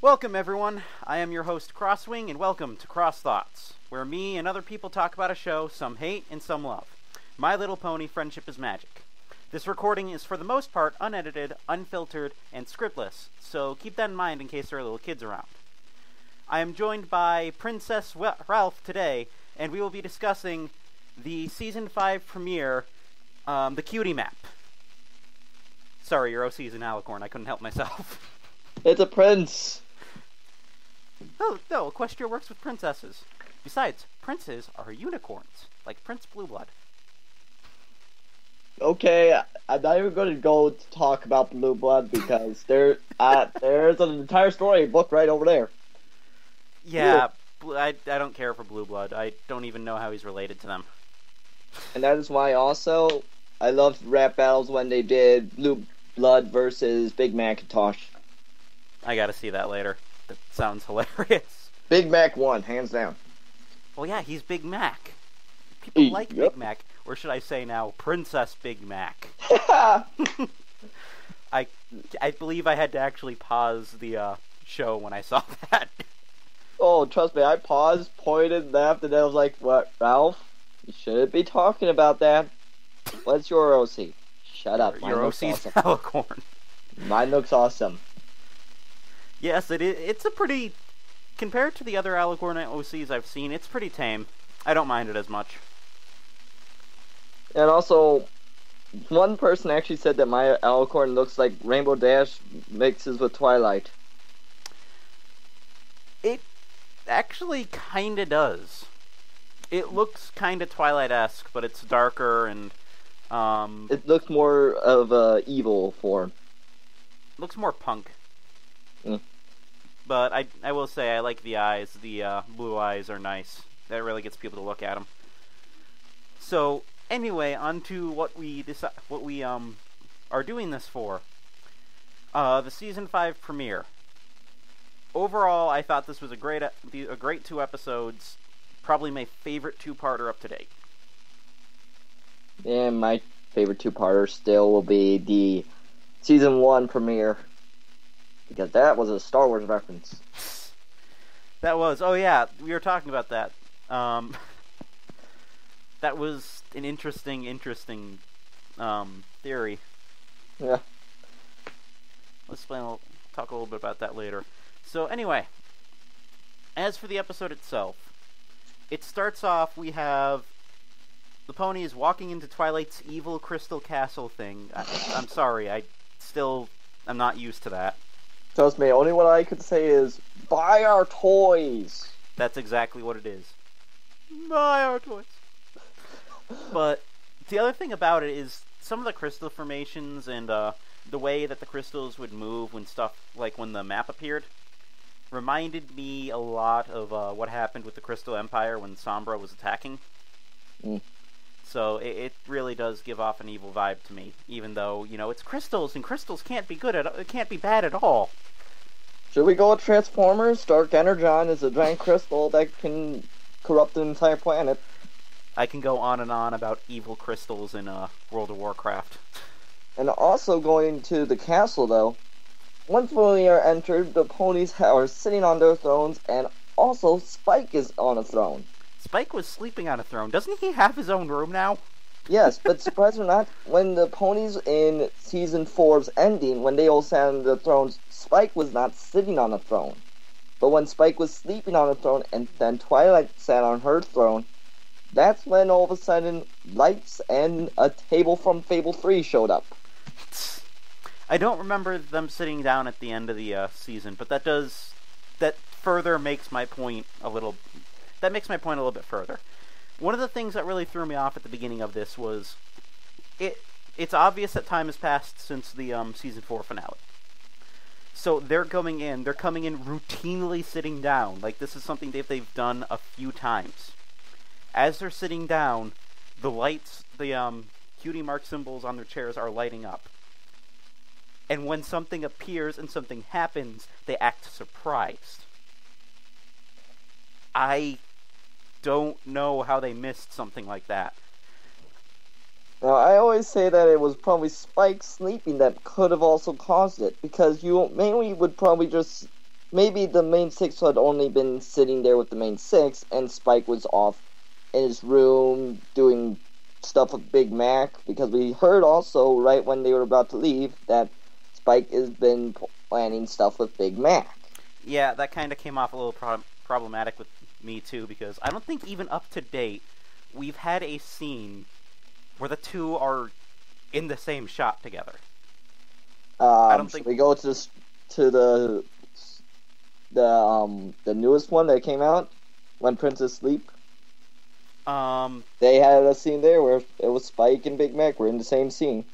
Welcome, everyone. I am your host, Crosswing, and welcome to Cross Thoughts, where me and other people talk about a show some hate and some love. My Little Pony: Friendship is Magic. This recording is for the most part unedited, unfiltered, and scriptless, so keep that in mind in case there are little kids around. I am joined by Princess Ralph today, and we will be discussing the Season 5 premiere, the Cutie map. Sorry, your OC is an alicorn. I couldn't help myself. It's a prince. Oh, no, Equestria works with princesses. Besides, princes are unicorns, like Prince Blueblood. Okay, I'm not even going to go to talk about Blue Blood because there's an entire story book right over there. Yeah, I don't care for Blue Blood. I don't even know how he's related to them. And that is why also I loved rap battles when they did Blue Blood versus Big Macintosh. I gotta see that later. That sounds hilarious. Big Mac won, hands down. Well, yeah, he's Big Mac. People like Yep. Big Mac. Or should I say now, Princess Big Mac. I believe I had to actually pause the show when I saw that. Oh, trust me, I paused, pointed, laughed, and then I was like, "What, Ralph? You shouldn't be talking about that. What's your OC? Shut up. Your OC's alicorn. Mine looks awesome. Yes, it's a pretty... Compared to the other alicorn OCs I've seen, it's pretty tame. I don't mind it as much. And also, one person actually said that my alicorn looks like Rainbow Dash mixes with Twilight. It actually kinda does. It looks kinda Twilight-esque, but it's darker and, It looks more of a evil form. looks more punk. Mm. But I will say I like the eyes. The blue eyes are nice. That really gets people to look at them. So anyway, on to what we are doing this for. The season 5 premiere. Overall, I thought this was a great 2 episodes. Probably my favorite 2-parter up to date. And my favorite 2-parter still will be the season 1 premiere. Because that was a Star Wars reference. That was, oh yeah, we were talking about that. That was an interesting theory. Yeah. Let's talk a little bit about that later. So anyway, as for the episode itself, it starts off, we have the ponies walking into Twilight's evil crystal castle thing. I'm sorry, I'm not used to that. Trust me, only what I could say is, buy our toys! That's exactly what it is. Buy our toys! But the other thing about it is some of the crystal formations and the way that the crystals would move when when the map appeared reminded me a lot of what happened with the Crystal Empire when Sombra was attacking. Mm. So it really does give off an evil vibe to me, even though, it's crystals, and crystals can't be bad at all. Should we go with Transformers? Dark Energon is a giant crystal that can corrupt an entire planet. I can go on and on about evil crystals in World of Warcraft. And also going to the castle, though. Once we are entered, the ponies are sitting on their thrones, and also Spike is on a throne. Spike was sleeping on a throne. Doesn't he have his own room now? Yes, but surprise or not, when the ponies in Season 4's ending, when they all sat on the thrones, Spike was not sitting on a throne. But when Spike was sleeping on a throne, and then Twilight sat on her throne, that's when all of a sudden lights and a table from Fable 3 showed up. I don't remember them sitting down at the end of the season, but that further makes my point a little... That makes my point a little bit further. One of the things that really threw me off at the beginning of this was it's obvious that time has passed since the season 4 finale. So they're coming in routinely sitting down. Like, this is something they've done a few times. As they're sitting down, the lights, the cutie mark symbols on their chairs are lighting up. And when something appears and something happens, they act surprised. I don't know how they missed something like that. Now, I always say that it was probably Spike sleeping that could have also caused it, because you mainly would probably just maybe the main six had only been sitting there with the main six, and Spike was off in his room doing stuff with Big Mac, because we heard also, right when they were about to leave, that Spike has been planning stuff with Big Mac. Yeah, that kind of came off a little problematic with me, too, because I don't think even up to date we've had a scene where the two are in the same shot together. I don't think we go to the newest one that came out, When Princes Sleep. They had a scene there where it was Spike and Big Mac were in the same scene.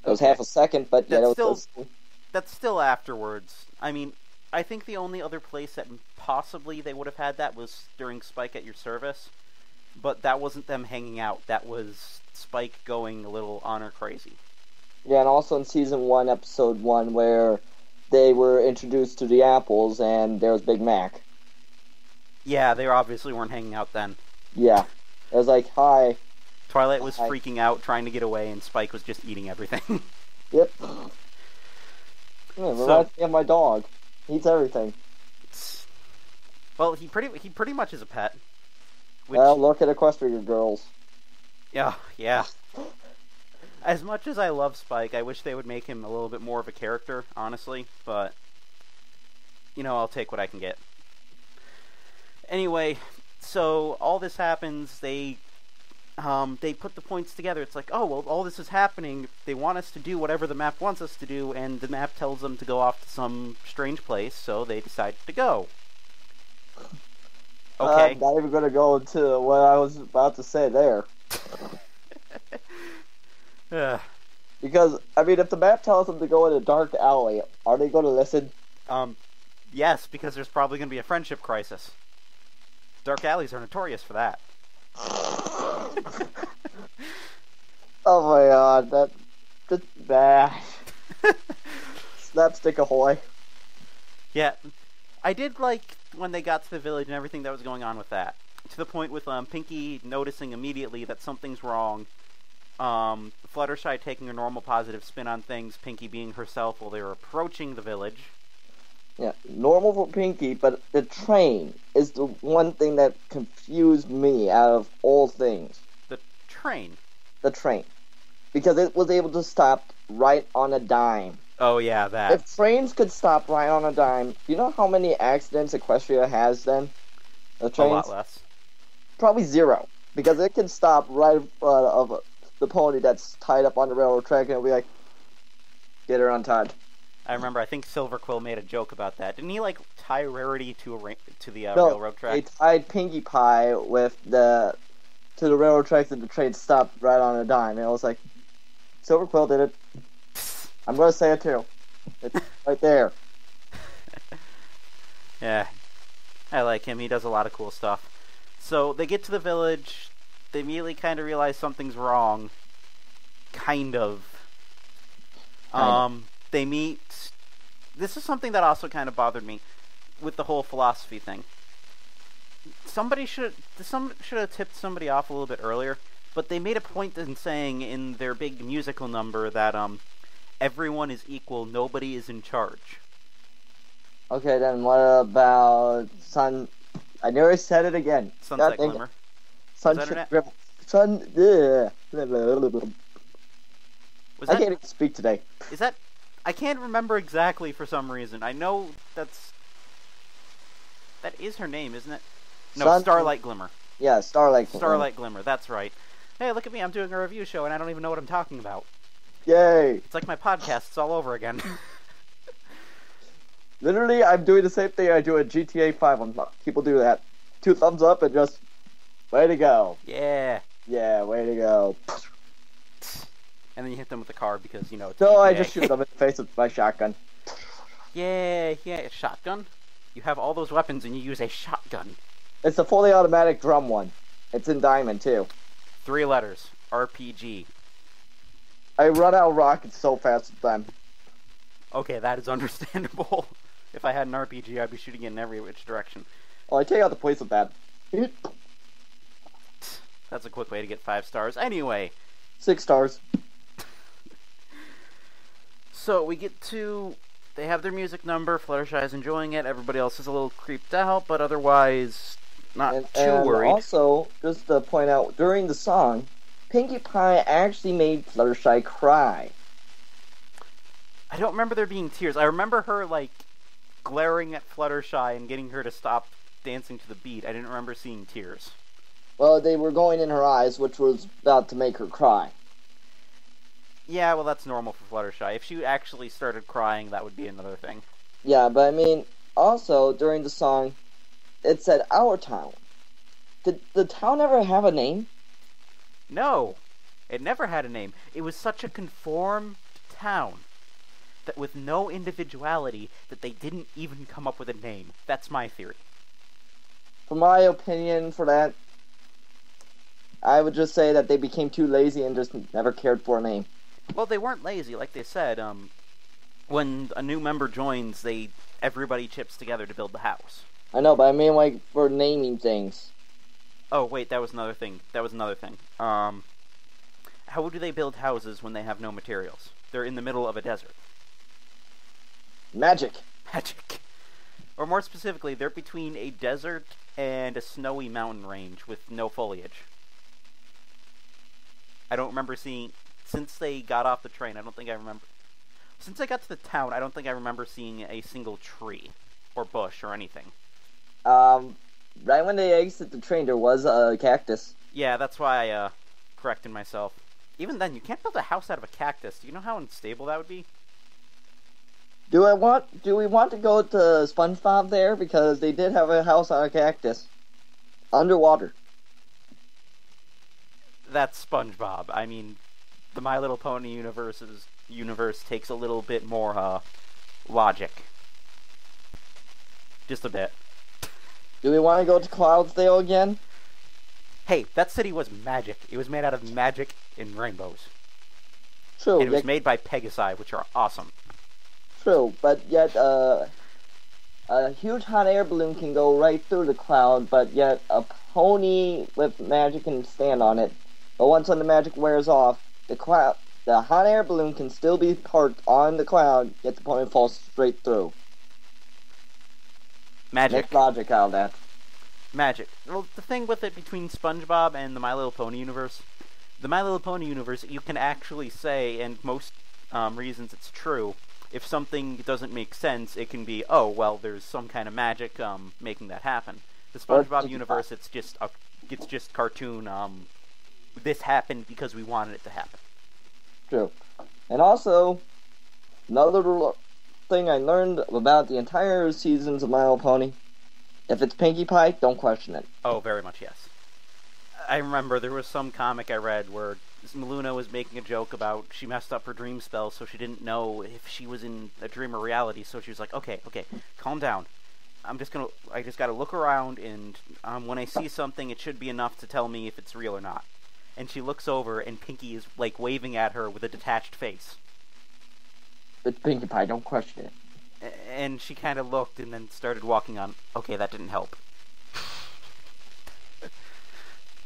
It was half a second, but yeah, that's still afterwards. I mean, I think the only other place that possibly they would have had that was during Spike at Your Service, but that wasn't them hanging out. That was Spike going a little honor crazy. Yeah, and also in Season 1, Episode 1, where they were introduced to the apples, and there was Big Mac. Yeah, they obviously weren't hanging out then. Yeah. It was like, hi. Twilight was freaking out, trying to get away, and Spike was just eating everything. Yep. Reminds me of my dog. He eats everything. Well, he pretty much is a pet. Well, look at Equestria Girls. Yeah. As much as I love Spike, I wish they would make him a little bit more of a character, honestly. But, I'll take what I can get. Anyway, so all this happens. They put the points together. It's like, oh, well, all this is happening. They want us to do whatever the map wants us to do, and the map tells them to go off to some strange place, so they decide to go. Okay. I'm not even going to go to what I was about to say there. Because, I mean, if the map tells them to go in a dark alley, are they going to listen? Yes, because there's probably going to be a friendship crisis. Dark alleys are notorious for that. Oh my god, that's bad. Slapstick ahoy. Yeah, I did like when they got to the village and everything that was going on with that. To the point with Pinky noticing immediately that something's wrong. Fluttershy taking a normal positive spin on things, Pinky being herself while they were approaching the village. Yeah, normal for Pinky, but the train is the one thing that confused me out of all things. The train? The train. Because it was able to stop right on a dime. Oh yeah, that. If trains could stop right on a dime, do you know how many accidents Equestria has then? The trains? A lot less. Probably 0. Because it can stop right in front of the pony that's tied up on the railroad track and it'll be like, get her untied. I remember, I think Silver Quill made a joke about that. Didn't he, tie Rarity to the railroad track? They tied Pinkie Pie to the railroad tracks and the train stopped right on a dime. And I was like, Silver Quill did it. I'm going to say it too. It's right there. Yeah. I like him. He does a lot of cool stuff. So, they get to the village. They immediately kind of realize something's wrong. Kind of. They meet. This is something that also kind of bothered me with the whole philosophy thing. Somebody should have tipped somebody off a little bit earlier, but they made a point in saying in their big musical number that everyone is equal, nobody is in charge. Okay, then what about Sun? I nearly said it again. Sunset Glimmer. Sunset Glimmer. I can't even speak today. Is that? I can't remember exactly for some reason. I know that is her name, isn't it? No, Starlight Glimmer. Yeah, Starlight Glimmer. Starlight Glimmer, that's right. Hey, look at me, I'm doing a review show and I don't even know what I'm talking about. Yay! It's like my podcasts all over again. Literally, I'm doing the same thing I do at GTA 5. People do that. 2 thumbs up and just, way to go. Yeah. Yeah, way to go. And then you hit them with the car because, it's No, GTA. I just shoot them in the face with my shotgun. Yeah, a shotgun? You have all those weapons and you use a shotgun. It's a fully automatic drum one. It's in diamond, too. 3 letters. RPG. I run out of rockets so fast with them. Okay, that is understandable. If I had an RPG, I'd be shooting it in every which direction. Oh, I take out the place with that. That's a quick way to get 5 stars. Anyway. 6 stars. So we get to They have their music number. Fluttershy's enjoying it. Everybody else is a little creeped out, but otherwise not too worried. Also, just to point out, during the song, Pinkie Pie actually made Fluttershy cry. I don't remember there being tears. I remember her, like, glaring at Fluttershy and getting her to stop dancing to the beat. I didn't remember seeing tears. Well, they were going in her eyes, which was about to make her cry. Yeah, well, that's normal for Fluttershy. If she actually started crying, that would be another thing. Yeah, but I mean, also, during the song, it said, "Our town." Did the town ever have a name? No, it never had a name. It was such a conformed town that with no individuality that they didn't even come up with a name. That's my theory. For my opinion for that, I would just say that they became too lazy and just never cared for a name. Well, they weren't lazy, like they said. When a new member joins, everybody chips together to build the house. I know, but I mean, like, for naming things. Oh, wait, that was another thing. How do they build houses when they have no materials? They're in the middle of a desert. Magic. Magic. Or more specifically, they're between a desert and a snowy mountain range with no foliage. I don't remember seeing... Since they got off the train, I don't think I remember... Since I got to the town, I don't think I remember seeing a single tree or bush or anything. Right when they exit the train, there was a cactus. Yeah, that's why I corrected myself. Even then, you can't build a house out of a cactus. Do you know how unstable that would be? Do we want to go to SpongeBob there? Because they did have a house on a cactus. Underwater. That's SpongeBob. I mean, the My Little Pony universe takes a little bit more logic. Just a bit. Do we want to go to Cloudsdale again? Hey, that city was magic. It was made out of magic and rainbows. True. And it was made by Pegasi, which are awesome. True, but yet a huge hot air balloon can go right through the cloud, but yet a pony with magic can stand on it. But once when the magic wears off, the hot air balloon can still be parked on the cloud, yet the pony falls straight through. Magic. Make logic out of that. Magic. Well, the thing with it between SpongeBob and the My Little Pony universe, you can actually say, and most reasons it's true, if something doesn't make sense, it can be, oh, well, there's some kind of magic making that happen. The SpongeBob universe, it's just cartoon. This happened because we wanted it to happen. True. And also, another thing I learned about the entire seasons of My Little Pony, if it's Pinkie Pie, don't question it. Oh, very much, yes. I remember there was some comic I read where Luna was making a joke about she messed up her dream spell, so she didn't know if she was in a dream or reality, so she was like, okay, calm down. I just gotta look around, and when I see something, it should be enough to tell me if it's real or not. And she looks over, and Pinkie is, like, waving at her with a detached face. It's Pinkie Pie, don't question it. And she kind of looked, and then started walking on. Okay, that didn't help.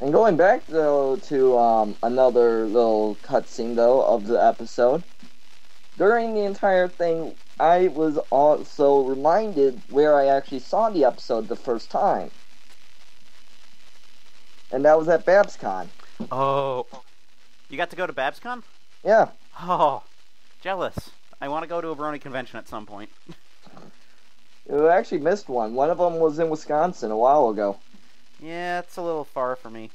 And going back, though, to another little cutscene, though, of the episode, during the entire thing, I was also reminded where I actually saw the episode the first time. And that was at BabsCon. Oh. You got to go to BabsCon? Yeah. Oh, jealous. I want to go to a Brony convention at some point. You actually missed one. One of them was in Wisconsin a while ago. Yeah, it's a little far for me.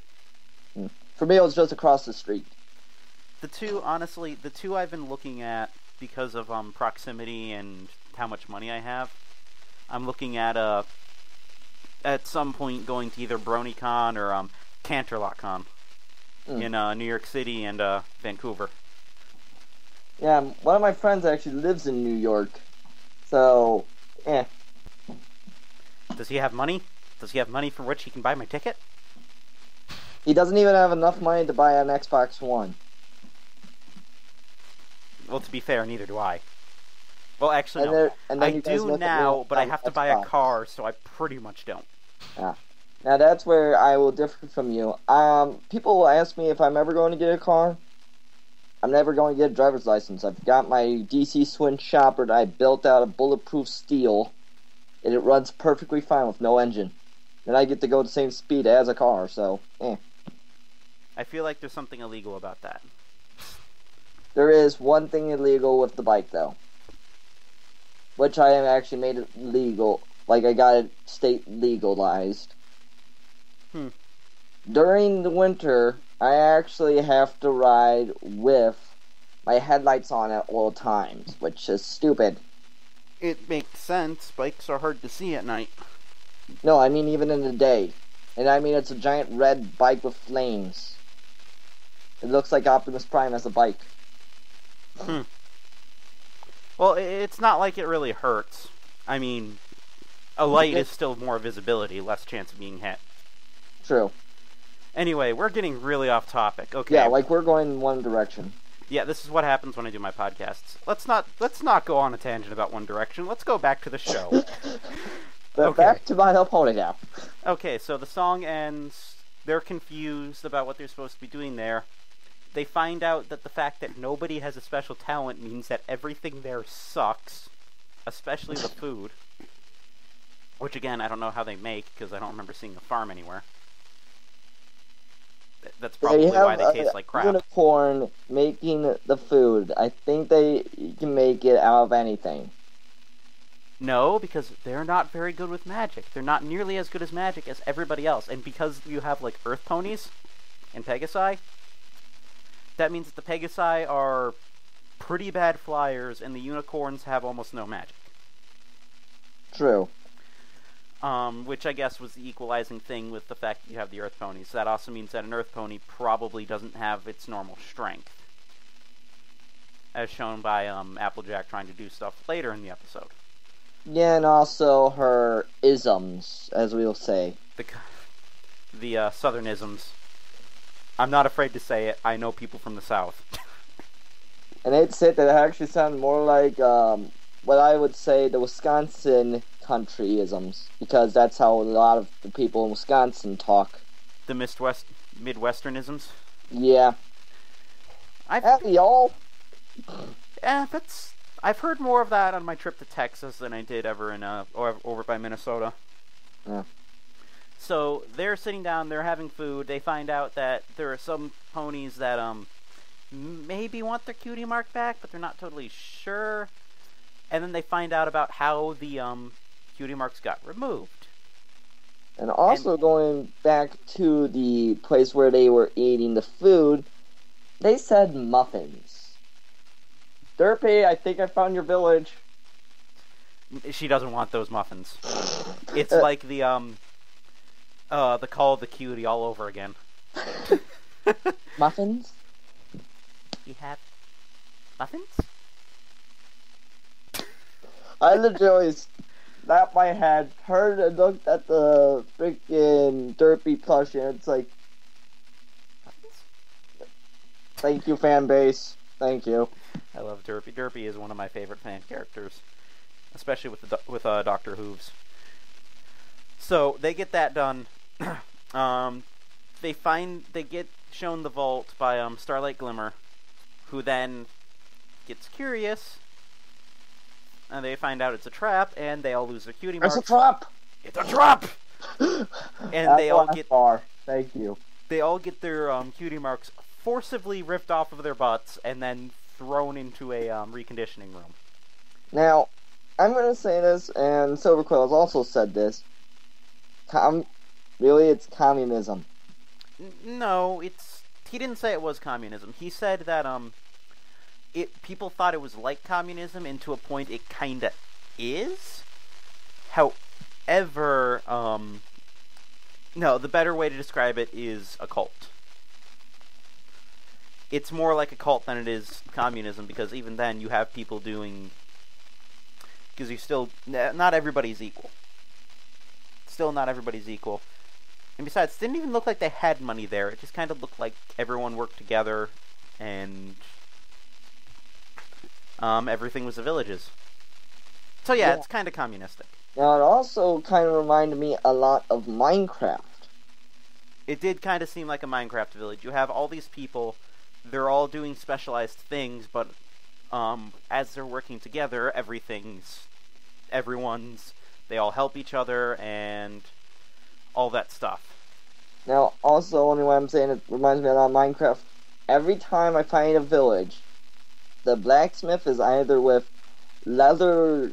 For me, it was just across the street. The two I've been looking at because of proximity and how much money I have. I'm looking at some point going to either BronyCon or CanterlotCon in New York City and Vancouver. Yeah, one of my friends actually lives in New York, so Does he have money? Does he have money for which he can buy my ticket? He doesn't even have enough money to buy an Xbox One. Well, to be fair, neither do I. Well, actually, no. I do now, but I have to buy a car, so I pretty much don't. Yeah. Now, that's where I will differ from you. People will ask me if I'm ever going to get a car. I'm never going to get a driver's license. I've got my DC Swin chopper that I built out of bulletproof steel, and it runs perfectly fine with no engine. And I get to go the same speed as a car, so, I feel like there's something illegal about that. There is one thing illegal with the bike, though. Which I have actually made it legal. Like, I got it state legalized. During the winter, I actually have to ride with my headlights on at all times, which is stupid. It makes sense. Bikes are hard to see at night. No, I mean even in the day. And I mean it's a giant red bike with flames. It looks like Optimus Prime as a bike. Well, it's not like it really hurts. I mean, a light is still more visibility, less chance of being hit. True. Anyway, we're getting really off topic. Okay. Yeah, like we're going in one direction. Yeah, this is what happens when I do my podcasts. Let's not go on a tangent about One Direction. Let's go back to the show. But back to My Little Pony now. Okay, so the song ends. They're confused about what they're supposed to be doing there. They find out that the fact that nobody has a special talent means that everything there sucks, especially the food. Which, again, I don't know how they make, because I don't remember seeing a farm anywhere. That's probably why they taste like crap. Unicorn making the food. I think they can make it out of anything. No, because they're not very good with magic. They're not nearly as good as magic as everybody else. And because you have, like, Earth Ponies and Pegasi, that means that the Pegasi are pretty bad flyers, and the unicorns have almost no magic. True. Which I guess was the equalizing thing with the fact that you have the Earth Ponies. That also means that an Earth Pony probably doesn't have its normal strength. As shown by Applejack trying to do stuff later in the episode. Yeah, and also her isms, as we'll say. The Southernisms. I'm not afraid to say it. I know people from the South. And they'd say that it actually sounded more like what I would say the Wisconsin countryisms, because that's how a lot of the people in Wisconsin talk. The Midwesternisms? Yeah. Y'all. I've heard more of that on my trip to Texas than I did ever in over by Minnesota. Yeah. So they're sitting down, they're having food. They find out that there are some ponies that maybe want their cutie mark back, but they're not totally sure. And then they find out about how the cutie marks got removed. And also going back to the place where they were eating the food, they said muffins. Derpy, I think I found your village. She doesn't want those muffins. It's like the Call of the Cutie all over again. Muffins? We have muffins? I literally snapped my head, turned and looked at the freaking Derpy plushie, and it's like, thank you, fan base. Thank you. I love Derpy. Derpy is one of my favorite fan characters, especially with Dr. Hooves. So they get that done. They get shown the vault by Starlight Glimmer, who then gets curious. And they find out it's a trap, and they all lose their cutie marks. It's a trap! It's a trap! And they all get... Thank you. They all get their cutie marks forcibly ripped off of their butts, and then thrown into a reconditioning room. Now, I'm going to say this, and Silver Quill has also said this. Really, it's communism. No, he didn't say it was communism. He said that, people thought it was like communism, and to a point it kinda is. However, no, the better way to describe it is a cult. It's more like a cult than it is communism, because even then you have people doing... Because not everybody's equal. Still not everybody's equal. And besides, it didn't even look like they had money there. It just kind of looked like everyone worked together, and... everything was the villages. So yeah, it's kind of communistic. Now, it also kind of reminded me a lot of Minecraft. It did kind of seem like a Minecraft village. You have all these people they're all doing specialized things, but as they're working together, they all help each other and all that stuff. Now, also, only why I'm saying it reminds me a lot of Minecraft. Every time I find a village, the blacksmith is either with leather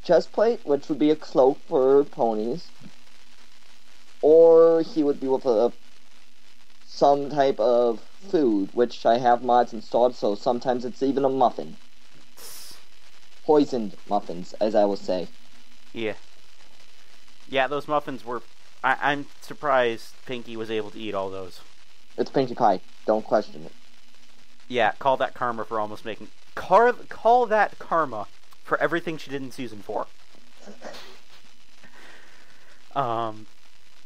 chestplate, which would be a cloak for ponies, or he would be with some type of food, which I have mods installed, so sometimes it's even a muffin. Poisoned muffins, as I will say. Yeah. Yeah, those muffins were... I'm surprised Pinkie was able to eat all those. It's Pinkie Pie. Don't question it. Yeah, call that karma for almost making... Call that karma for everything she did in Season 4.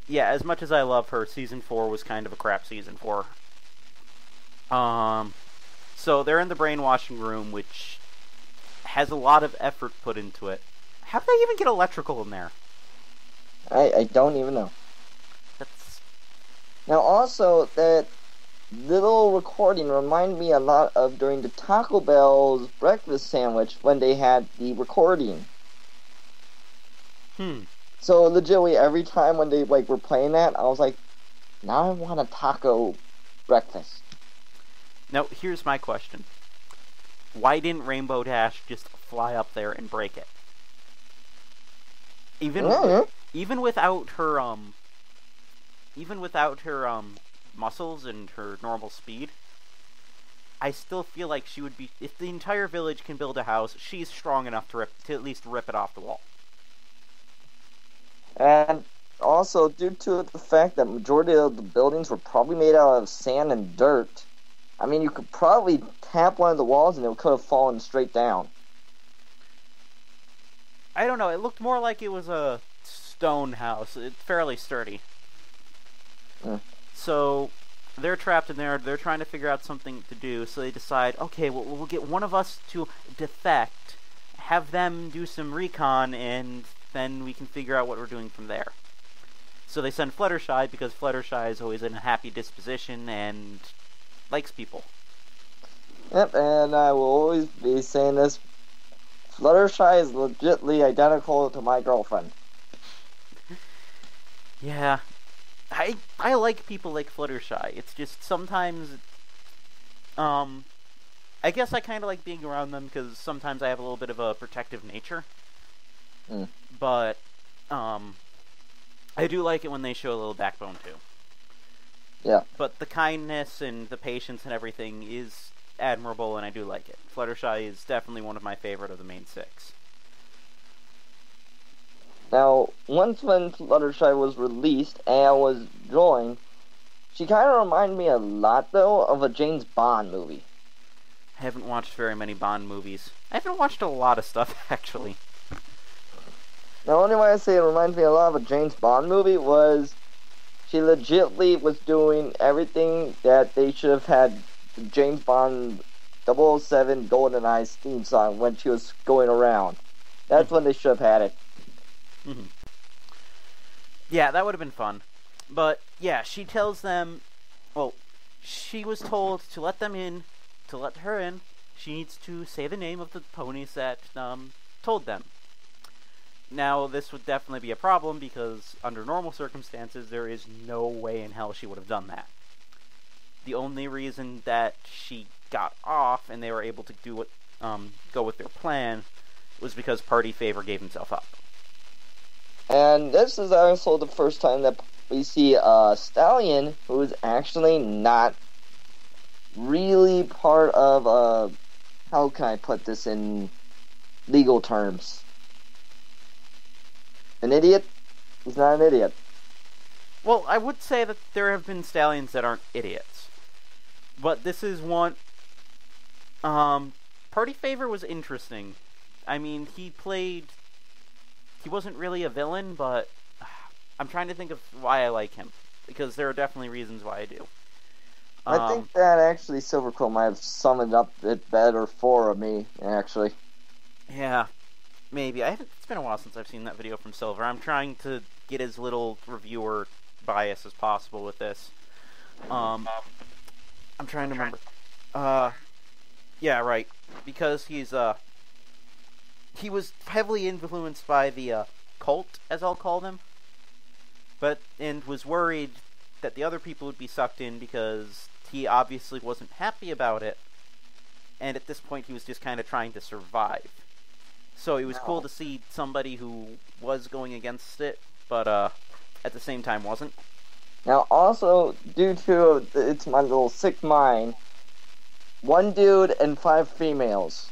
Yeah, as much as I love her, Season 4 was kind of a crap season for her. So they're in the brainwashing room, which has a lot of effort put into it. How did they even get electrical in there? I don't even know. That's... Now, also, that little recording reminded me a lot of during the Taco Bell's breakfast sandwich when they had the recording. So, legitimately, every time when they, were playing that, I was like, now I want a taco breakfast. Now, here's my question. Why didn't Rainbow Dash just fly up there and break it? Even without her muscles and her normal speed, I still feel like she would be... If the entire village can build a house, she's strong enough to at least rip it off the wall. And also, due to the fact that majority of the buildings were probably made out of sand and dirt, I mean, you could probably tap one of the walls and it could have fallen straight down. I don't know, it looked more like it was a stone house. It's fairly sturdy. So, they're trapped in there, they're trying to figure out something to do, so they decide, okay, well, we'll get one of us to defect, have them do some recon, and then we can figure out what we're doing from there. So they send Fluttershy, because Fluttershy is always in a happy disposition and likes people. Yep, and I will always be saying this, Fluttershy is legitimately identical to my girlfriend. Yeah. I like people like Fluttershy. It's just sometimes... I guess I kind of like being around them because sometimes I have a little bit of a protective nature. But, I do like it when they show a little backbone too. Yeah. But the kindness and the patience and everything is admirable, and I do like it. Fluttershy is definitely one of my favorite of the main six. Now, once when Fluttershy was released and was joined, she kind of reminded me a lot, though, of a James Bond movie. I haven't watched very many Bond movies. I haven't watched a lot of stuff, actually. The only way I say it reminds me a lot of a James Bond movie was she legitimately was doing everything that they should have had James Bond 007 GoldenEye's theme song when she was going around. That's when they should have had it. Yeah, that would have been fun. But, yeah, she tells them... Well, she was told to let them in. To let her in, she needs to say the name of the ponies that told them. Now, this would definitely be a problem because under normal circumstances, there is no way in hell she would have done that. The only reason that she got off and they were able to go with their plan was because Party Favor gave himself up. And this is also the first time that we see a Stallion who is actually not really part of how can I put this in legal terms? An idiot? He's not an idiot. Well, I would say that there have been Stallions that aren't idiots. But this is one... Party Favor was interesting. I mean, he wasn't really a villain, but I'm trying to think of why I like him. Because there are definitely reasons why I do. I think that actually Silverquill might have summed up it better for me, actually. Yeah, maybe. It's been a while since I've seen that video from Silver. I'm trying to get as little reviewer bias as possible with this. I'm trying to remember. Yeah, right. Because he was heavily influenced by the cult, as I'll call them, and was worried that the other people would be sucked in because he obviously wasn't happy about it, and at this point he was just kind of trying to survive. So it was cool to see somebody who was going against it, but at the same time wasn't. Now, also, due to it's my little sick mind, 1 dude and 5 females.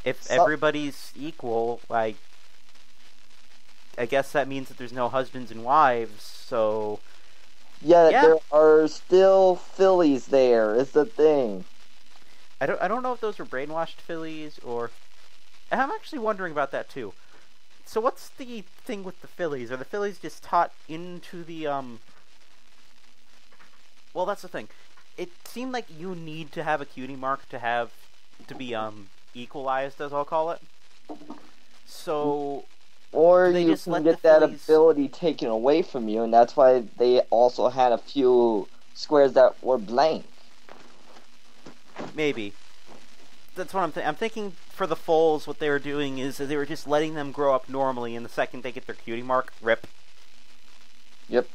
If everybody's equal, I guess that means that there's no husbands and wives, so... Yeah, there are still fillies there, is the thing. I don't know if those were brainwashed fillies, or... I'm actually wondering about that, too. So what's the thing with the fillies? Are the fillies just taught into the, Well, that's the thing. It seemed like you need to have a cutie mark to be, equalized, as I'll call it. So... Or you can get that ability taken away from you, and that's why they also had a few squares that were blank. Maybe. That's what I'm thinking for the foals, what they were doing is they were just letting them grow up normally, and the second they get their cutie mark, rip. Yep.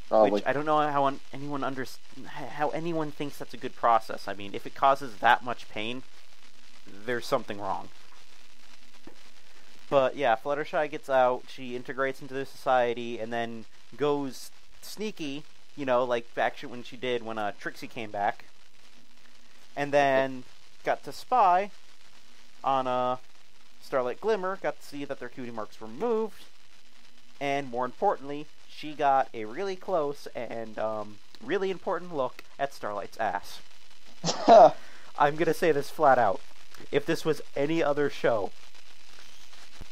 Probably. Which I don't know how anyone thinks that's a good process. I mean, if it causes that much pain, there's something wrong. But yeah, Fluttershy gets out, she integrates into the society, and then goes sneaky, like back when she did when Trixie came back. And then got to spy on Starlight Glimmer, got to see that their cutie marks were removed, and more importantly, she got a really close and really important look at Starlight's ass. I'm gonna say this flat out. If this was any other show,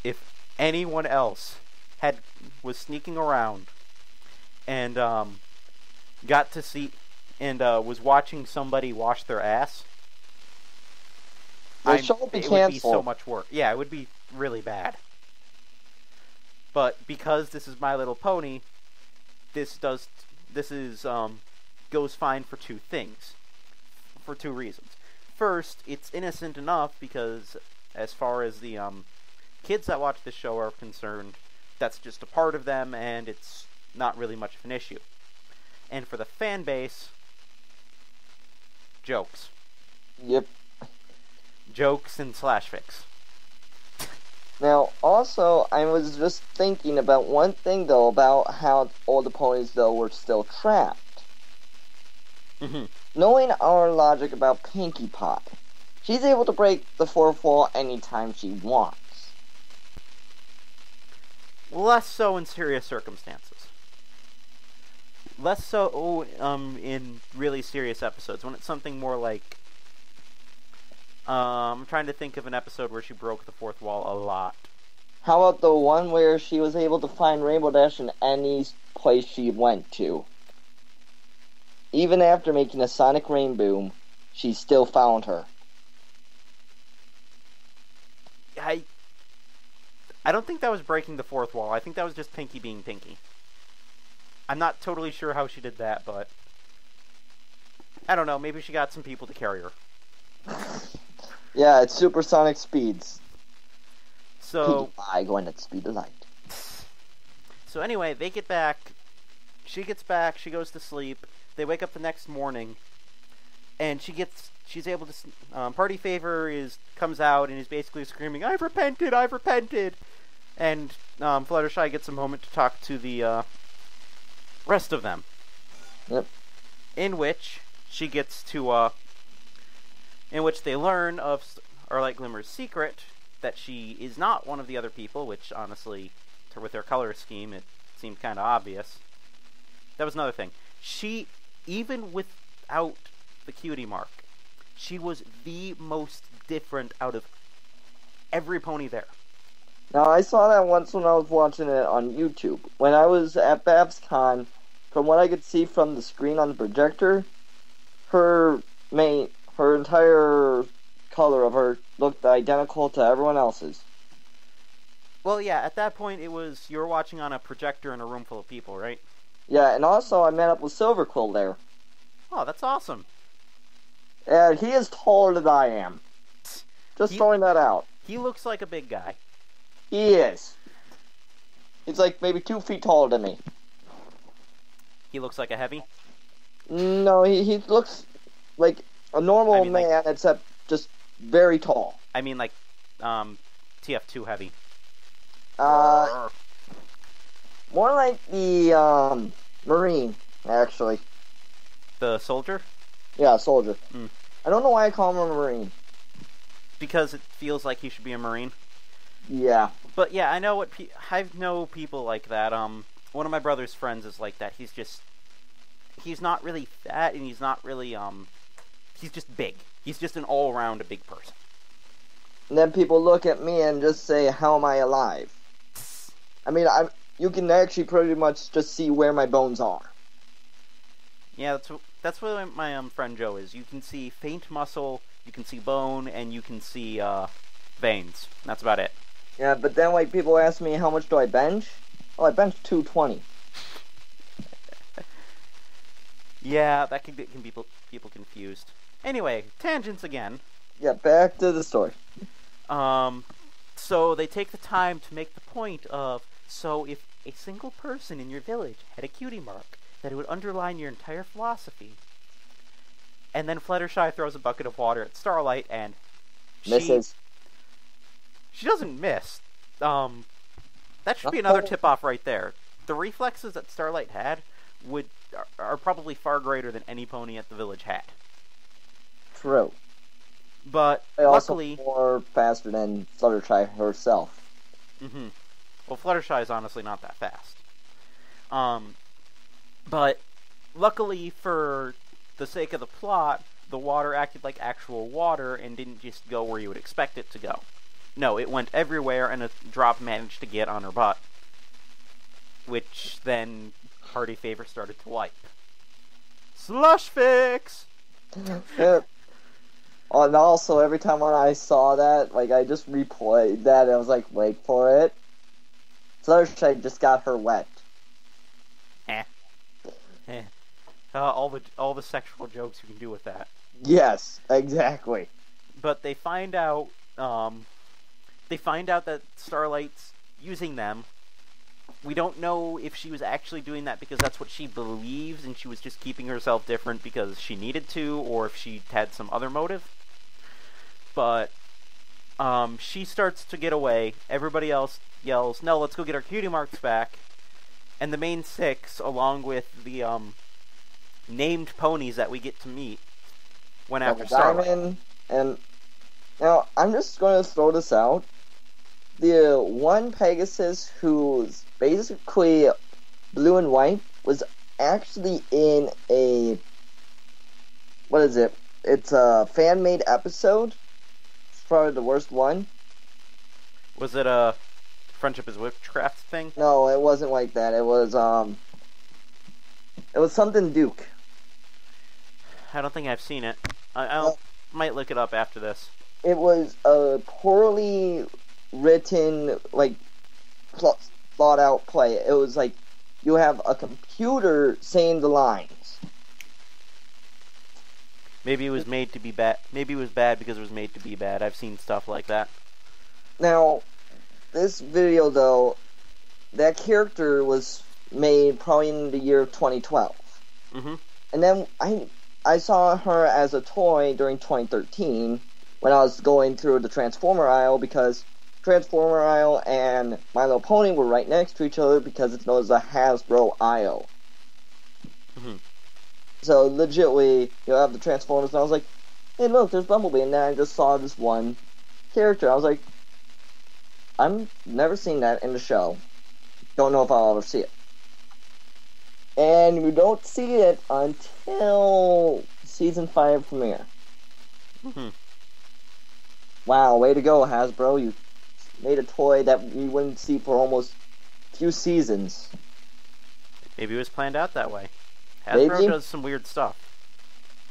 if anyone else was sneaking around and got to see and was watching somebody wash their ass, it would be so much work. Yeah, it would be really bad. But because this is My Little Pony, this goes fine for two reasons. First, it's innocent enough because as far as the kids that watch this show are concerned, that's just a part of them, and it's not really much of an issue. And for the fan base, jokes. Yep. Jokes and slash fics. Now, also, I was just thinking about one thing, though, about how all the ponies, though, were still trapped. Mm-hmm. Knowing our logic about Pinkie Pie, she's able to break the fourth wall anytime she wants. Less so in serious circumstances. Less so in really serious episodes. When it's something more like... I'm trying to think of an episode where she broke the fourth wall a lot. How about the one where she was able to find Rainbow Dash in any place she went to? Even after making a sonic rain boom, she still found her. I don't think that was breaking the fourth wall. I think that was just Pinkie being Pinkie. I'm not totally sure how she did that, but... I don't know, maybe she got some people to carry her. Yeah, it's supersonic speeds. So... Pinkie Pie going at the speed of light. So anyway, they get back. She gets back, she goes to sleep. They wake up the next morning, and she's able to... Party Favor comes out and is basically screaming, I've repented! I've repented! And Fluttershy gets a moment to talk to the rest of them. Yep. In which she gets to... in which they learn of Starlight Glimmer's secret, that she is not one of the other people, which honestly, with their color scheme, it seemed kind of obvious. That was another thing. She, even without the cutie mark, she was the most different out of every pony there. Now, I saw that once when I was watching it on YouTube. When I was at BabsCon, from what I could see from the screen on the projector, her entire color of her looked identical to everyone else's. Well, yeah, at that point, you were watching on a projector in a room full of people, right? Yeah, and also I met up with Silverquill there. Oh, that's awesome. And he is taller than I am. Just throwing that out. He looks like a big guy. He is. He's like maybe 2 feet taller than me. He looks like a heavy? No, he looks like a normal man, except just very tall. I mean, like, TF2 heavy. More like the, Marine, actually. The soldier? Yeah, soldier. Mm. I don't know why I call him a Marine. Because it feels like he should be a Marine? Yeah. But yeah, I know I know people like that. One of my brother's friends is like that. He's not really fat, and he's not really, he's just big. He's just an all-around a big person. And then people look at me and just say, how am I alive? I mean, you can actually pretty much just see where my bones are. Yeah, that's what my friend Joe is. You can see faint muscle, you can see bone, and you can see, veins. That's about it. Yeah, but then, like, people ask me, how much do I bench? Oh, I bench 220. Yeah, that can get people confused. Anyway, tangents again. Yeah, back to the story. So they take the time to make the point of, so if a single person in your village had a cutie mark, that it would underline your entire philosophy. And then Fluttershy throws a bucket of water at Starlight, and Misses. She doesn't miss. That should be another tip-off right there. The reflexes that Starlight had are probably far greater than any pony at the village had. True. But luckily, also more faster than Fluttershy herself. Mm-hmm. Well, Fluttershy is honestly not that fast. But luckily, for the sake of the plot, the water acted like actual water and didn't just go where you would expect it to go. No, it went everywhere, and a drop managed to get on her butt, which then Party Favor started to wipe. Slush fix! Yeah. Oh, and also, every time when I saw that, like, I just replayed that, and I was like, wait for it. Fluttershy just got her wet. All the sexual jokes you can do with that. Yes, exactly. But they find out that Starlight's using them. We don't know if she was actually doing that because that's what she believes and she was just keeping herself different because she needed to, or if she had some other motive. But she starts to get away. Everybody else yells, "No, let's go get our cutie marks back." And the main six, along with the named ponies that we get to meet, went after Starlight. Diamond, and now I'm just going to throw this out. The one Pegasus who's basically blue and white was actually in a... What is it? It's a fan-made episode. It's probably the worst one. Was it a Friendship is Witchcraft thing? No, it wasn't like that. It was something Duke. I don't think I've seen it. I might look it up after this. It was a poorly written, like, thought out play. It was like you have a computer saying the lines. Maybe it was made to be bad. Maybe it was bad because it was made to be bad. I've seen stuff like that. Now, this video, though, that character was made probably in the year 2012. Mm-hmm. And then I saw her as a toy during 2013 when I was going through the Transformer aisle, because Transformer aisle and My Little Pony were right next to each other because it's known as the Hasbro aisle. Mm-hmm. So, legitly, you have the Transformers, and I was like, hey, look, there's Bumblebee, and then I just saw this one character. I was like, I've never seen that in the show. Don't know if I'll ever see it. And you don't see it until Season 5 premiere. Mm-hmm. Wow, way to go, Hasbro. You made a toy that you wouldn't see for almost a few seasons. Maybe it was planned out that way. Hasbro does some weird stuff.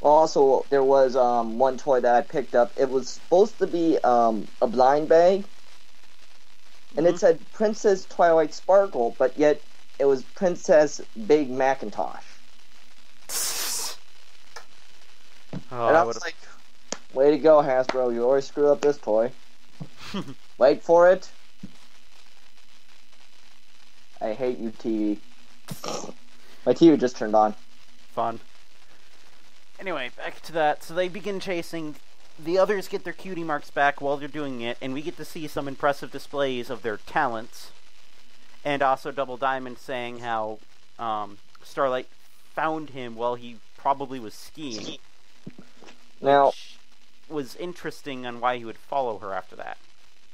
Also, there was one toy that I picked up. It was supposed to be a blind bag. And it said Princess Twilight Sparkle, but yet it was Princess Big Macintosh. Oh, And I was like, way to go, Hasbro. You always screwed up this toy. Wait for it. I hate you, TV. My TV just turned on. Fun. Anyway, back to that. So they begin chasing. The others get their cutie marks back while they're doing it, and we get to see some impressive displays of their talents. And also Double Diamond saying how Starlight found him while he probably was skiing. Now, which was interesting on why he would follow her after that.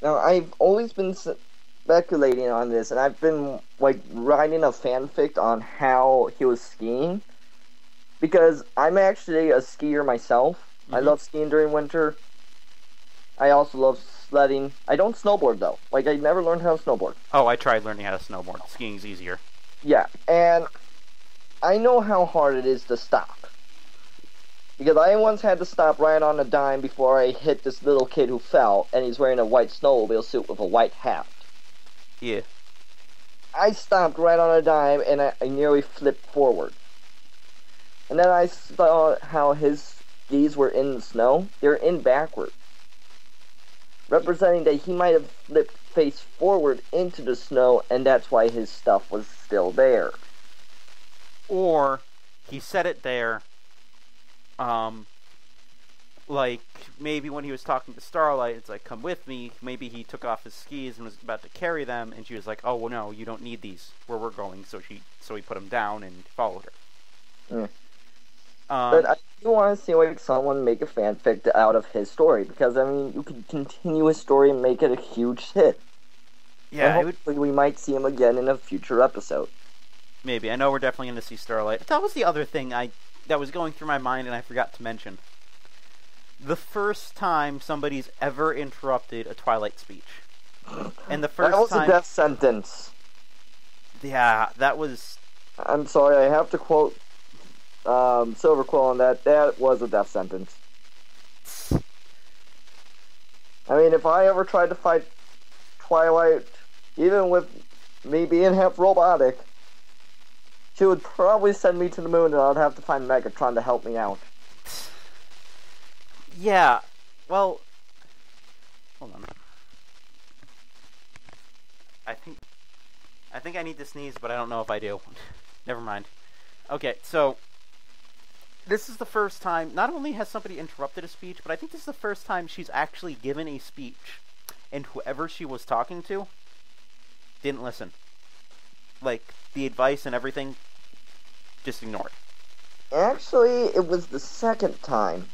Now, I've always been speculating on this, and I've been, writing a fanfic on how he was skiing. Because I'm actually a skier myself. I love skiing during winter. I also love sledding. I don't snowboard, though. I never learned how to snowboard. Oh, I tried learning how to snowboard. Skiing's easier. Yeah, and I know how hard it is to stop. Because I once had to stop right on a dime before I hit this little kid who fell, and he's wearing a white snowmobile suit with a white hat. Yeah. I stopped right on a dime, and I nearly flipped forward. And then I saw how his skis were in the snow. They were in backward, representing that he might have flipped face forward into the snow, and that's why his stuff was still there. Or he set it there, maybe when he was talking to Starlight, it's like, come with me. Maybe he took off his skis and was about to carry them, and she was like, oh, well, no, you don't need these where we're going. So he put them down and followed her. Mm. But I do want to see someone make a fanfic out of his story, because you could continue his story and make it a huge hit. Yeah, and hopefully we might see him again in a future episode. Maybe. I know we're definitely going to see Starlight. That was the other thing that was going through my mind and I forgot to mention. The first time somebody's ever interrupted a Twilight speech. And the first time... That was time... a death sentence. Yeah, that was... I'm sorry, I have to quote Silver Quill on that. That was a death sentence. If I ever tried to fight Twilight, even with me being half robotic, she would probably send me to the moon and I'd have to find Megatron to help me out. Yeah, well... Hold on. I think I need to sneeze, but I don't know if I do. Never mind. Okay, so... This is the first time... Not only has somebody interrupted a speech, but I think this is the first time she's actually given a speech, and whoever she was talking to didn't listen. The advice and everything, just ignored. Actually, it was the second time.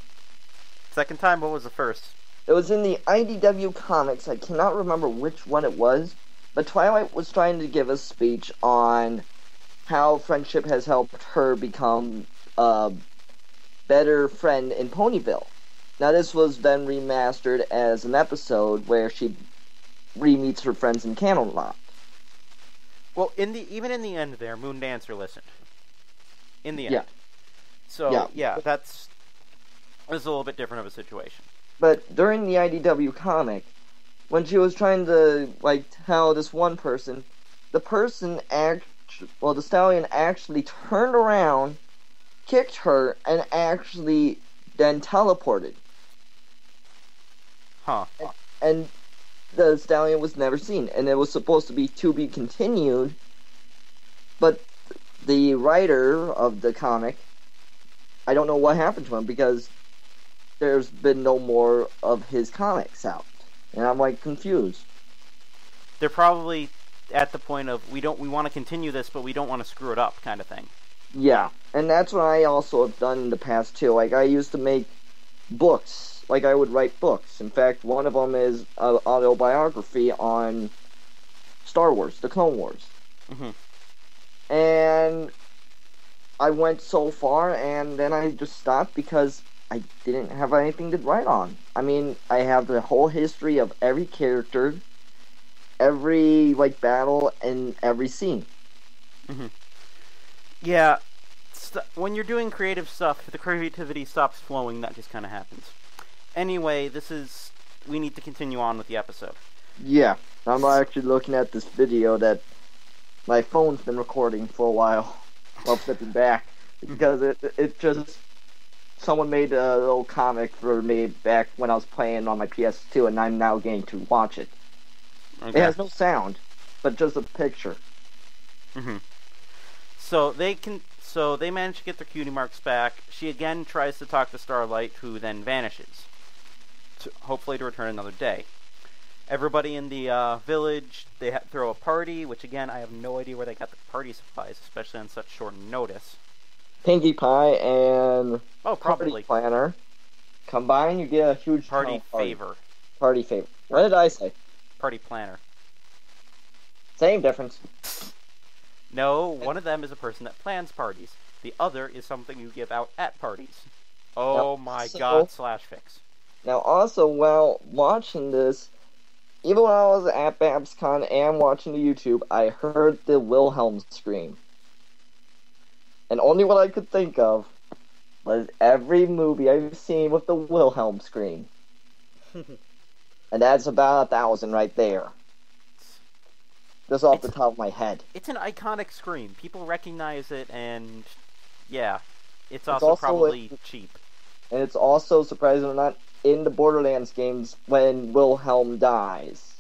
Second time? What was the first? It was in the IDW comics. I cannot remember which one it was, but Twilight was trying to give a speech on how friendship has helped her become a better friend in Ponyville. Now, this was then remastered as an episode where she re-meets her friends in Camelot. Well, even in the end there, Moon Dancer listened. In the end. Yeah. So, yeah, this is a little bit different of a situation. But during the IDW comic, when she was trying to, tell this one person, the stallion actually turned around, kicked her, and actually then teleported. Huh. And the stallion was never seen, and it was supposed to be continued, but the writer of the comic, I don't know what happened to him, because there's been no more of his comics out, and I'm confused. They're probably at the point of we want to continue this, but we don't want to screw it up, kind of thing. Yeah, and that's what I also have done in the past too. I used to make books. I would write books. In fact, one of them is an autobiography on Star Wars, the Clone Wars. Mm-hmm. And I went so far, and then I just stopped because I didn't have anything to write on. I have the whole history of every character, every, battle, and every scene. Mm-hmm. Yeah, when you're doing creative stuff, the creativity stops flowing, that just kind of happens. Anyway, we need to continue on with the episode. Yeah, I'm actually looking at this video that my phone's been recording for a while flipping back because it just someone made a little comic for me back when I was playing on my PS2, and I'm now getting to watch it. Okay. It has no sound, but just a picture. Mm-hmm. So they manage to get their cutie marks back. She again tries to talk to Starlight, who then vanishes, hopefully to return another day. Everybody in the village, they throw a party, which again, I have no idea where they got the party supplies, especially on such short notice. Pinkie Pie and probably Party Planner combine, you get a huge Party Favor. Party Favor. What did I say? Party Planner. Same difference. No, one of them is a person that plans parties. The other is something you give out at parties. Oh my god, /fix. Now also, while watching this, even when I was at BabsCon and watching the YouTube, I heard the Wilhelm scream. And only what I could think of was every movie I've seen with the Wilhelm scream. And that's about 1,000 right there. Just off the top of my head. It's an iconic scream. People recognize it, and yeah, it's also probably cheap. And it's also, surprisingly or not, in the Borderlands games when Wilhelm dies.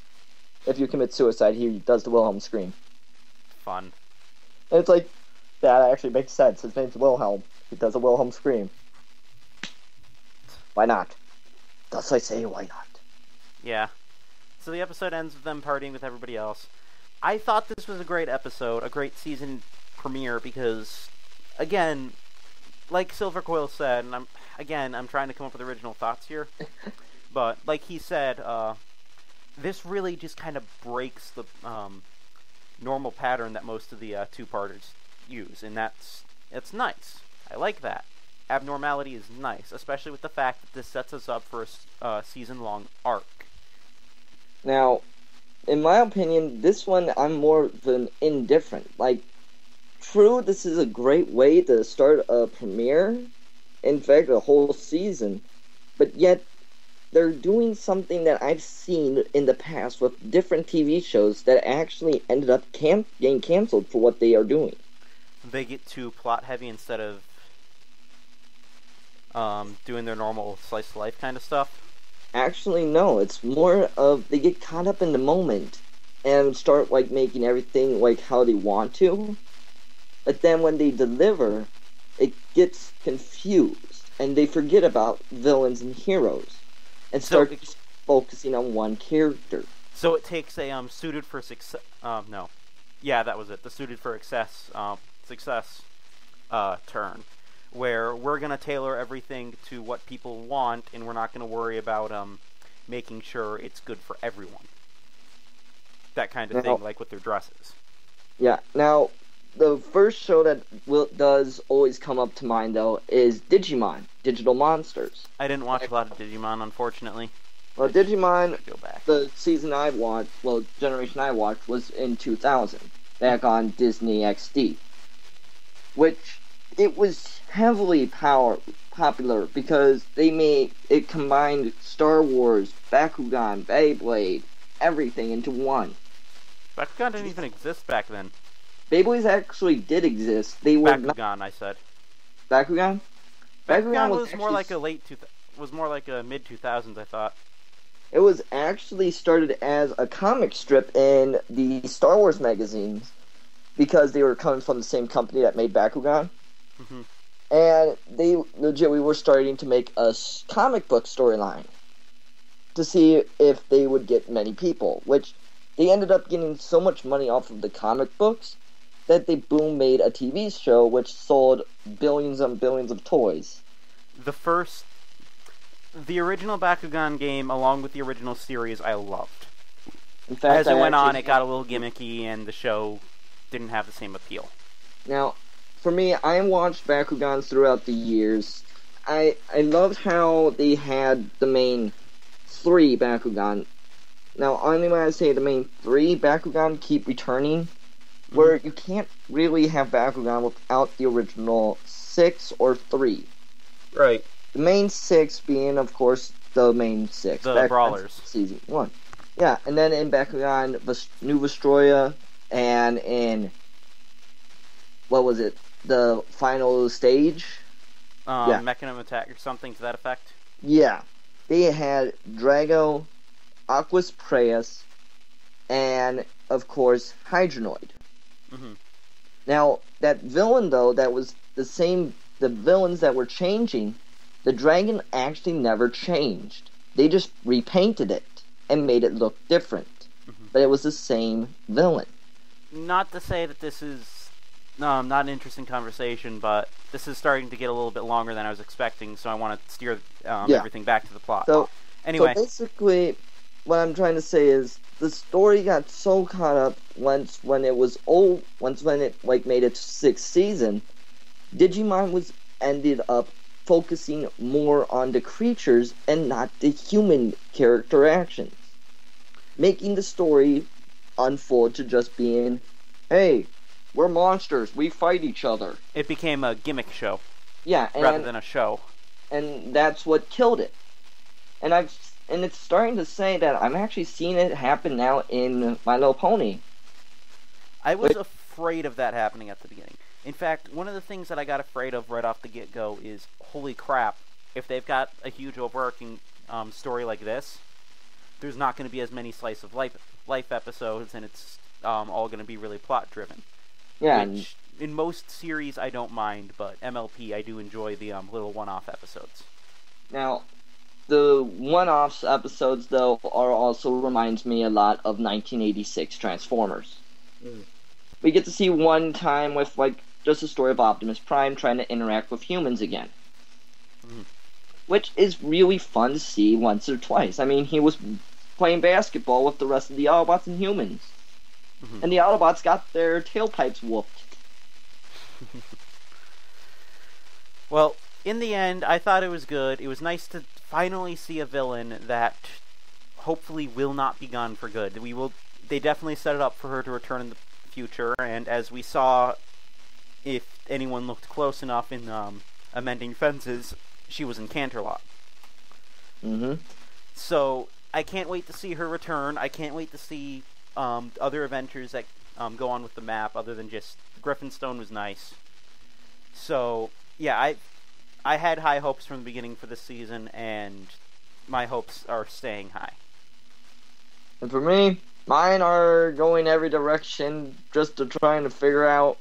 If you commit suicide, he does the Wilhelm scream. Fun. And it's like, that actually makes sense. His name's Wilhelm. He does a Wilhelm scream. Why not? Thus I say, why not? Yeah. So the episode ends with them partying with everybody else. I thought this was a great episode, a great season premiere, because, again, like Silvercoil said, and I'm trying to come up with original thoughts here, but like he said, this really just kind of breaks the normal pattern that most of the two-parters use, and it's nice. I like that. Abnormality is nice, especially with the fact that this sets us up for a season-long arc. Now, in my opinion, this one I'm more of an indifferent. Like, true, this is a great way to start a premiere, in fact, a whole season, but yet they're doing something that I've seen in the past with different TV shows that actually ended up getting canceled for what they are doing. They get too plot-heavy instead of doing their normal slice-of-life kind of stuff? Actually, no. It's more of they get caught up in the moment and start like making everything like how they want to. But then when they deliver, it gets confused and they forget about villains and heroes and start focusing on one character. So it takes a suited for success. No, yeah, that was it. The suited for success turn, where we're gonna tailor everything to what people want, and we're not gonna worry about making sure it's good for everyone. That kind of thing, like with their dresses. Yeah. Now, the first show that does always come up to mind though is Digimon, Digital Monsters. I didn't watch a lot of Digimon, unfortunately. Well, Digimon, the season I watched, generation I watched was in 2000, back on Disney XD, which it was heavily popular because it combined Star Wars, Bakugan, Beyblade, everything into one. Bakugan didn't even exist back then. Beyblades actually did exist. They were Bakugan, I said. Bakugan? Bakugan was more like a mid 2000s, I thought. It was actually started as a comic strip in the Star Wars magazines because they were coming from the same company that made Bakugan. Mm-hmm. And they legitimately were starting to make a comic book storyline to see if they would get many people, which they ended up getting so much money off of the comic books that they made a TV show which sold billions and billions of toys. The original Bakugan game, along with the original series, I loved. In fact, as it went on, it got a little gimmicky, and the show didn't have the same appeal. Now, for me, I watched Bakugans throughout the years. I loved how they had the main 3 Bakugan. Now, only when I say the main 3 Bakugan keep returning, where you can't really have Bakugan without the original 6 or 3. Right. The main 6 being, of course, the main 6. The Brawlers. Season 1. Yeah, and then in Bakugan, New Vestroya, and in, what was it, the final stage? Mechanism attack or something to that effect. Yeah. They had Drago, Aquas Preus, and, of course, Hydronoid. Mm-hmm. Now, that villain, though, that was the villains that were changing, the dragon actually never changed. They just repainted it and made it look different. Mm-hmm. But it was the same villain. Not to say that this is not an interesting conversation, but this is starting to get a little bit longer than I was expecting, so I want to steer everything back to the plot. So anyway. So basically, what I'm trying to say is, the story got so caught up when it was old, when it made it to 6th season, Digimon ended up focusing more on the creatures and not the human character actions, making the story unfold to just being, hey, we're monsters, we fight each other. It became a gimmick show. Yeah, rather than a show. And that's what killed it. And it's starting to say that I'm actually seeing it happen now in My Little Pony. I was afraid of that happening at the beginning. In fact, one of the things that I got afraid of right off the get-go is, holy crap, if they've got a huge overarching story like this, there's not going to be as many slice of life episodes, and it's all going to be really plot-driven. Yeah. Which, in most series, I don't mind, but MLP, I do enjoy the little one-off episodes. Now, the one-offs episodes, though, also reminds me a lot of 1986 Transformers. Mm. We get to see one time with, just a story of Optimus Prime trying to interact with humans again. Mm. Which is really fun to see once or twice. I mean, he was playing basketball with the rest of the Autobots and humans. Mm-hmm. And the Autobots got their tailpipes whooped. Well, in the end, I thought it was good. It was nice to finally see a villain that hopefully will not be gone for good. They definitely set it up for her to return in the future, and as we saw, if anyone looked close enough in Amending Fences, she was in Canterlot. Mm-hmm. So, I can't wait to see her return. I can't wait to see other adventures that go on with the map, other than just Griffinstone was nice. So, yeah, I had high hopes from the beginning for this season, and my hopes are staying high. And for me, mine are going every direction just to trying to figure out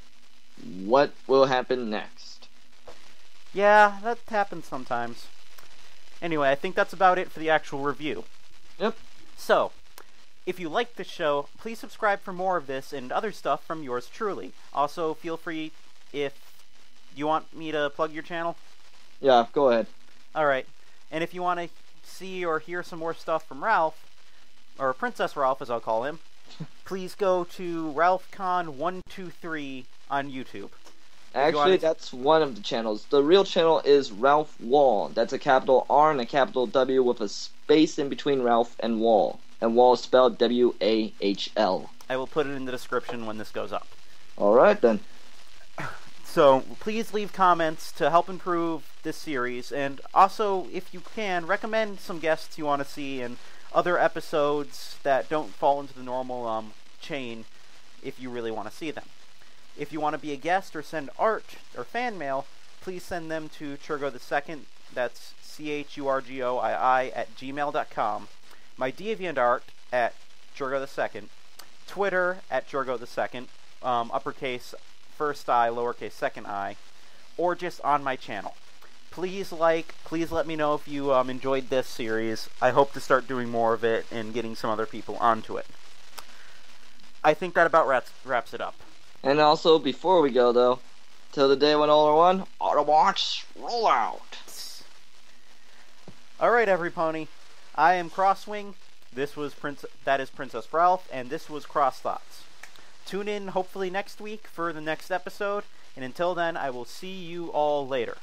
what will happen next. Yeah, that happens sometimes. Anyway, I think that's about it for the actual review. Yep. So, if you like this show, please subscribe for more of this and other stuff from yours truly. Also, feel free, if you want me to plug your channel. Yeah, go ahead. Alright. And if you want to see or hear some more stuff from Ralph, or Princess Ralph as I'll call him, please go to RalphCon123 on YouTube. Actually, that's one of the channels. The real channel is Ralph Wall. That's a capital R and a capital W with a space in between Ralph and Wall. And Wall is spelled W-A-H-L. I will put it in the description when this goes up. Alright then. So, please leave comments to help improve this series, and also, if you can, recommend some guests you want to see in other episodes that don't fall into the normal chain if you really want to see them. If you want to be a guest or send art or fan mail, please send them to Churgo2, that's CHURGOII @gmail.com, my DeviantArt at Churgo2, Twitter at Churgo2, uppercase first I, lowercase second I, or just on my channel. Please let me know if you enjoyed this series. I hope to start doing more of it and getting some other people onto it. I think that about wraps it up. And also, before we go though, till the day when all are one, Autobots, roll out! Alright, everypony. I am Crosswing. That is Princess Ralph, and this was Cross Thoughts. Tune in hopefully next week for the next episode, and until then, I will see you all later.